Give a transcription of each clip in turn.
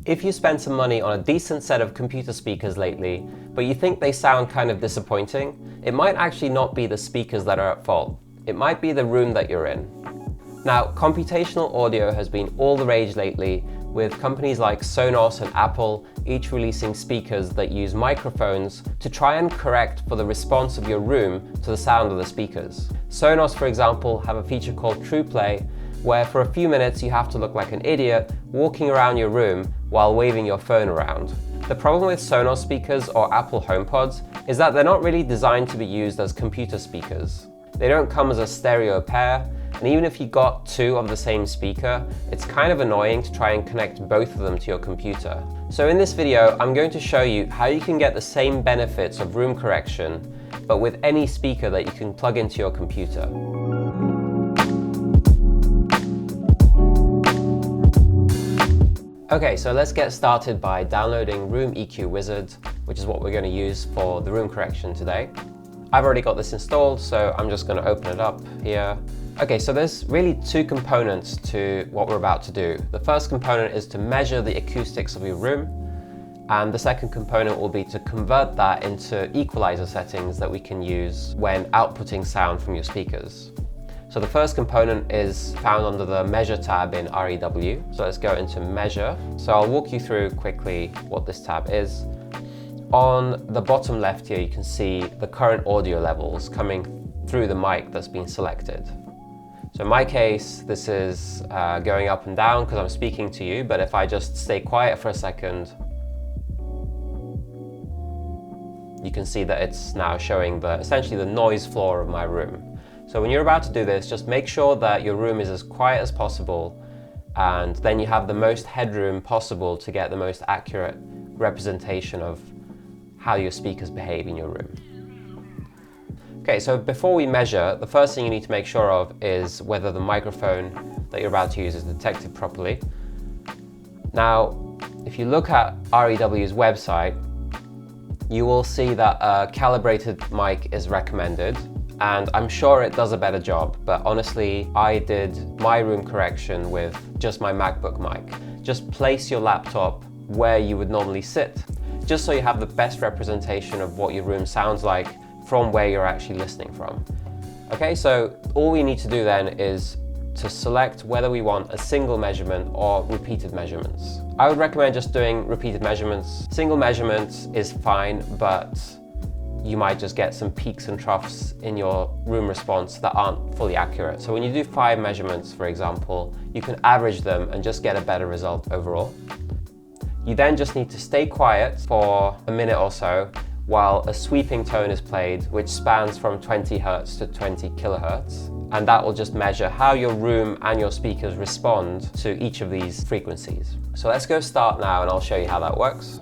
If you spend some money on a decent set of computer speakers lately, but you think they sound kind of disappointing, it might actually not be the speakers that are at fault. It might be the room that you're in. Now, computational audio has been all the rage lately, with companies like Sonos and Apple each releasing speakers that use microphones to try and correct for the response of your room to the sound of the speakers. Sonos, for example, have a feature called TruePlay, where for a few minutes you have to look like an idiot walking around your room while waving your phone around. The problem with Sonos speakers or Apple HomePods is that they're not really designed to be used as computer speakers. They don't come as a stereo pair, and even if you got two of the same speaker, it's kind of annoying to try and connect both of them to your computer. So in this video, I'm going to show you how you can get the same benefits of room correction, but with any speaker that you can plug into your computer. Okay, so let's get started by downloading Room EQ Wizard, which is what we're going to use for the room correction today. I've already got this installed, so I'm just going to open it up here. Okay, so there's really two components to what we're about to do. The first component is to measure the acoustics of your room, and the second component will be to convert that into equalizer settings that we can use when outputting sound from your speakers. So the first component is found under the Measure tab in REW. So let's go into Measure. So I'll walk you through quickly what this tab is. On the bottom left here, you can see the current audio levels coming through the mic that's been selected. So in my case, this is going up and down because I'm speaking to you, but if I just stay quiet for a second, you can see that it's now showing essentially the noise floor of my room. So when you're about to do this, just make sure that your room is as quiet as possible, and then you have the most headroom possible to get the most accurate representation of how your speakers behave in your room. Okay, so before we measure, the first thing you need to make sure of is whether the microphone that you're about to use is detected properly. Now, if you look at REW's website, you will see that a calibrated mic is recommended, and I'm sure it does a better job, but honestly, I did my room correction with just my MacBook mic. Just place your laptop where you would normally sit, just so you have the best representation of what your room sounds like from where you're actually listening from. Okay, so all we need to do then is to select whether we want a single measurement or repeated measurements. I would recommend just doing repeated measurements. Single measurements is fine, but you might just get some peaks and troughs in your room response that aren't fully accurate. So when you do 5 measurements, for example, you can average them and just get a better result overall. You then just need to stay quiet for a minute or so while a sweeping tone is played, which spans from 20 Hz to 20 kHz. And that will just measure how your room and your speakers respond to each of these frequencies. So let's go start now and I'll show you how that works.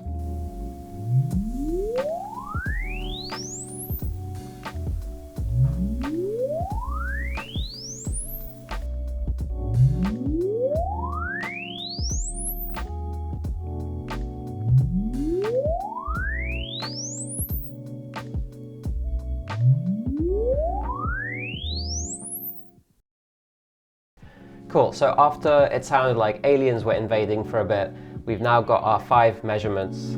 Cool, so after it sounded like aliens were invading for a bit, we've now got our 5 measurements.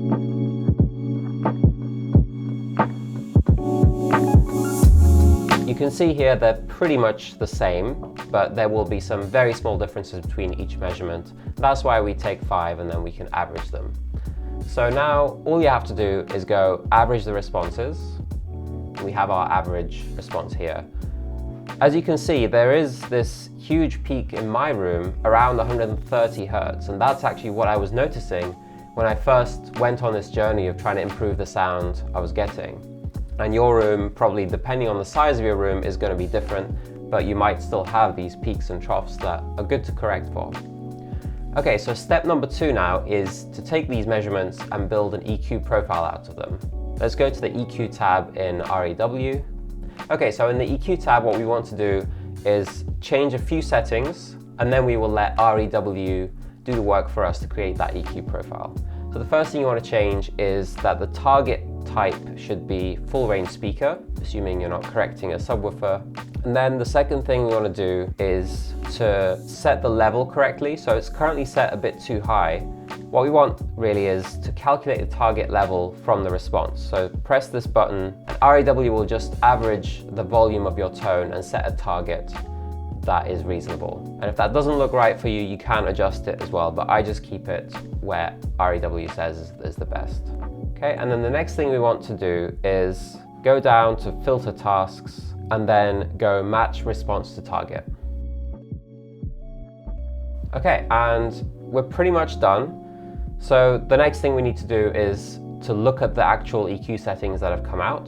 You can see here they're pretty much the same, but there will be some very small differences between each measurement. That's why we take 5 and then we can average them. So now all you have to do is go average the responses. We have our average response here. As you can see, there is this huge peak in my room around 130 Hz, and that's actually what I was noticing when I first went on this journey of trying to improve the sound I was getting. And your room, probably depending on the size of your room, is going to be different, but you might still have these peaks and troughs that are good to correct for. Okay, so step number 2 now is to take these measurements and build an EQ profile out of them. Let's go to the EQ tab in REW. Okay, so in the EQ tab, what we want to do is change a few settings, and then we will let REW do the work for us to create that EQ profile. So the first thing you want to change is that the target type should be full range speaker, assuming you're not correcting a subwoofer. And then the second thing we want to do is to set the level correctly. So it's currently set a bit too high, What we want really is to calculate the target level from the response. So press this button and RAW will just average the volume of your tone and set a target that is reasonable. And if that doesn't look right for you, you can adjust it as well, but I just keep it where RAW says is the best. Okay, and then the next thing we want to do is go down to filter tasks and then go match response to target. Okay, and we're pretty much done. So the next thing we need to do is to look at the actual EQ settings that have come out.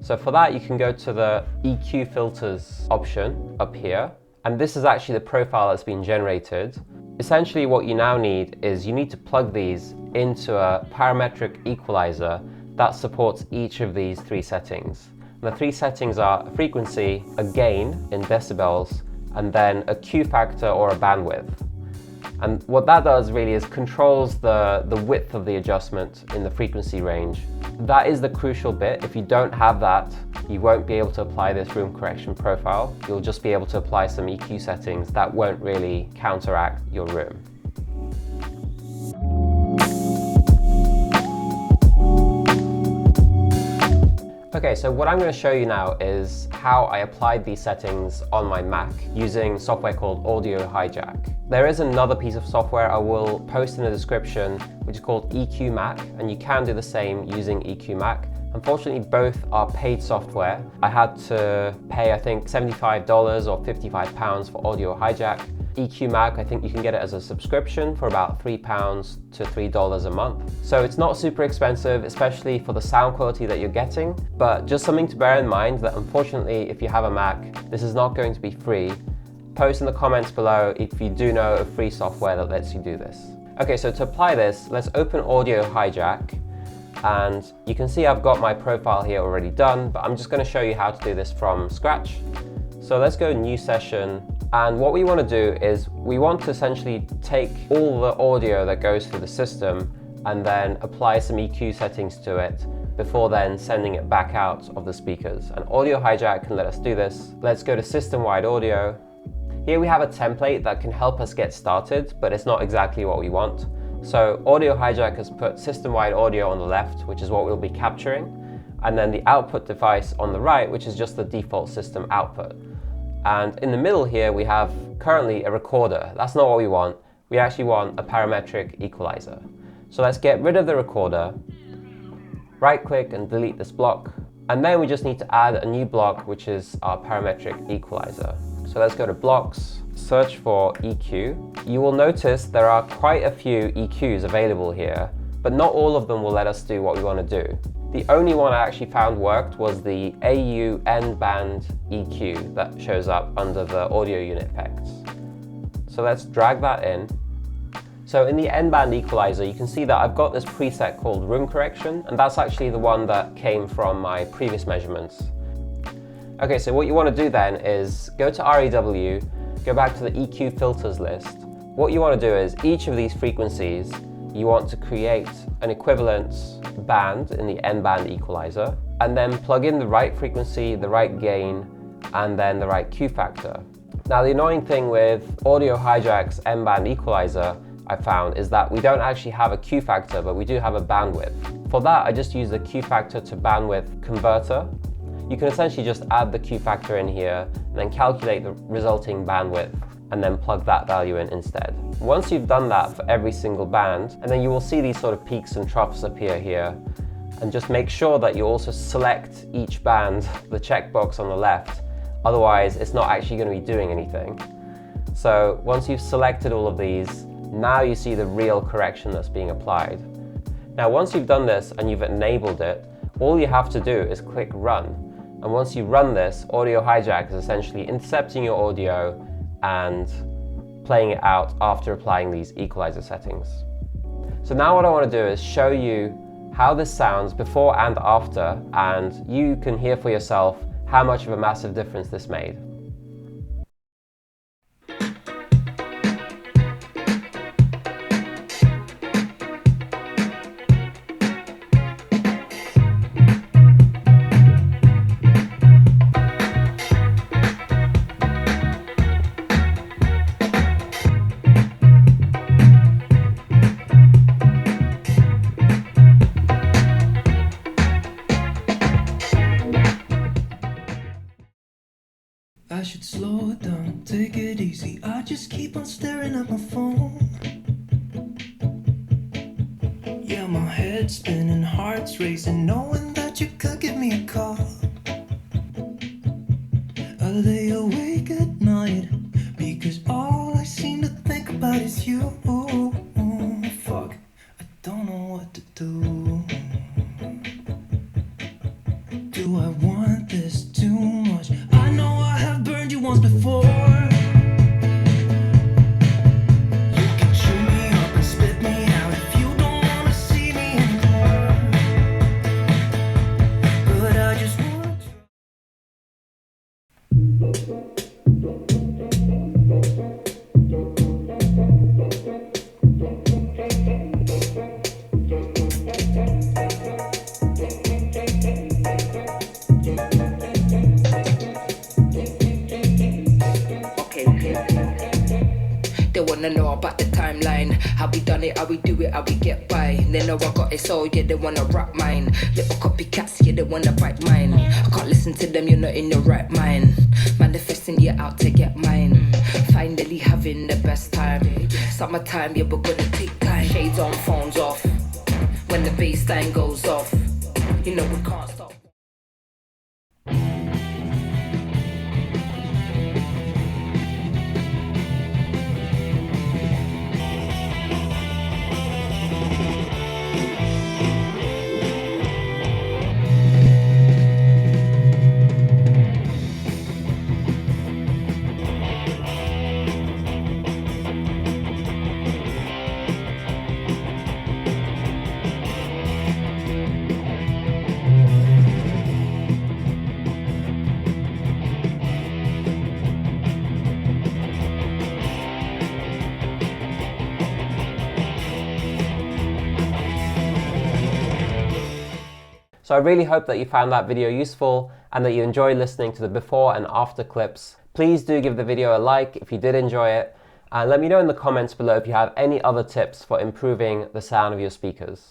So for that, you can go to the EQ filters option up here. And this is actually the profile that's been generated. Essentially what you now need is you need to plug these into a parametric equalizer that supports each of these three settings. And the three settings are a frequency, a gain in decibels, and then a Q factor or a bandwidth. And what that does really is controls the width of the adjustment in the frequency range. That is the crucial bit. If you don't have that, you won't be able to apply this room correction profile. You'll just be able to apply some EQ settings that won't really counteract your room. Okay, so what I'm going to show you now is how I applied these settings on my Mac using software called Audio Hijack. There is another piece of software I will post in the description which is called EQ Mac, and you can do the same using EQ Mac. Unfortunately, both are paid software. I had to pay, I think, $75 or £55 for Audio Hijack. EQ Mac, I think you can get it as a subscription for about £3 to $3 a month. So it's not super expensive, especially for the sound quality that you're getting, but just something to bear in mind that unfortunately, if you have a Mac, this is not going to be free. Post in the comments below if you do know of free software that lets you do this. Okay, so to apply this, let's open Audio Hijack, and you can see I've got my profile here already done, but I'm just going to show you how to do this from scratch. So let's go new session. And what we want to do is we want to essentially take all the audio that goes through the system and then apply some EQ settings to it before then sending it back out of the speakers. And Audio Hijack can let us do this. Let's go to system-wide audio. Here we have a template that can help us get started, but it's not exactly what we want. So Audio Hijack has put system-wide audio on the left, which is what we'll be capturing, and then the output device on the right, which is just the default system output. And in the middle here, we have currently a recorder. That's not what we want. We actually want a parametric equalizer. So let's get rid of the recorder, right click and delete this block. And then we just need to add a new block, which is our parametric equalizer. So let's go to blocks, search for EQ. You will notice there are quite a few EQs available here, but not all of them will let us do what we want to do. The only one I actually found worked was the AU N-band EQ that shows up under the audio unit effects. So let's drag that in. So in the N-band equalizer, you can see that I've got this preset called room correction, and that's actually the one that came from my previous measurements. Okay, so what you want to do then is go to RAW, go back to the EQ filters list. What you want to do is each of these frequencies, you want to create an equivalence band in the N-band equalizer, and then plug in the right frequency, the right gain, and then the right Q factor. Now the annoying thing with Audio Hijack's N-band equalizer I found is that we don't actually have a Q factor, but we do have a bandwidth. For that, I just use the Q factor to bandwidth converter. You can essentially just add the Q factor in here and then calculate the resulting bandwidth and then plug that value in instead. Once you've done that for every single band, and then you will see these sort of peaks and troughs appear here, and just make sure that you also select each band, the checkbox on the left, otherwise it's not actually going to be doing anything. So once you've selected all of these, now you see the real correction that's being applied. Now once you've done this and you've enabled it, all you have to do is click run. And once you run this, Audio Hijack is essentially intercepting your audio and playing it out after applying these equalizer settings. So now what I want to do is show you how this sounds before and after, and you can hear for yourself how much of a massive difference this made. take it easy. I just keep on staring at my phone. Yeah, my head's spinning, heart's racing, knowing that you could give me a call. I lay awake at night because all I seem to think about is you. Fuck, I don't know what to do. Do I want this too much? I know I have burned you once before. You can chew me up and spit me out if you don't wanna see me anymore. But I just wanna They wanna know about the timeline, how we done it, how we do it, how we get by. They know I got it, so yeah, they wanna rap mine. Little copycats, yeah, they wanna bite mine. I can't listen to them, you're not in your right mind. Manifesting, you're out to get mine. Finally having the best time. Summertime, yeah, we're gonna take time. Shades on, phones off. When the bass line goes off, you know we can't stop. So I really hope that you found that video useful and that you enjoyed listening to the before and after clips. Please do give the video a like if you did enjoy it, and let me know in the comments below if you have any other tips for improving the sound of your speakers.